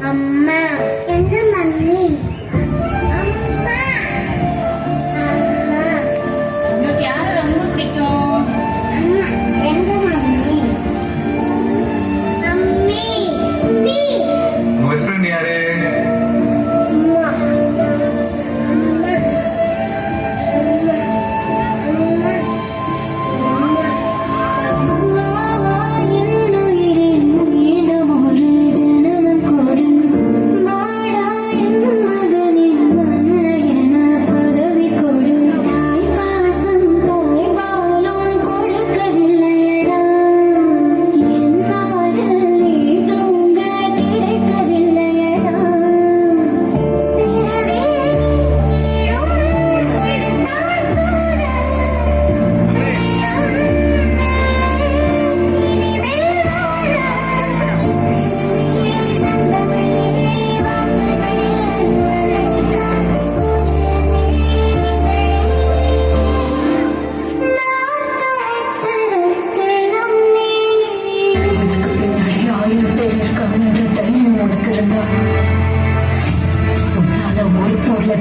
அம்மா எங்க மம்மி அம்மா அம்மா உங்களுக்கு யாரை ரொம்ப பிடிக்கும்? அம்மா எங்க மம்மி மம்மி மீ உங்க பெஸ்ட் ஃப்ரெண்ட் யாரு? அம்மா அம்மா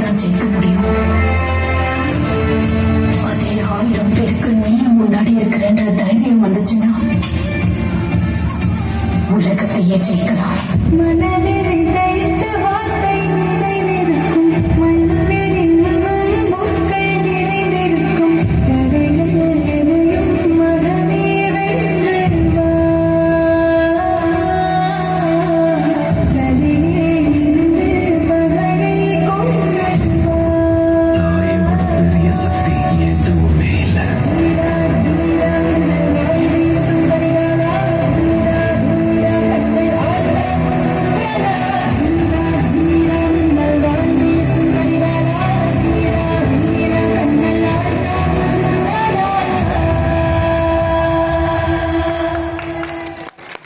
தான் ஜெயிக்க முடியும். அதே 1000 பேருக்கு நீ முன்னாடி இருக்கிறன்ற தைரியம் வந்துச்சுன்னா உலகத்தையே ஜெயிக்கலாம். மனதில்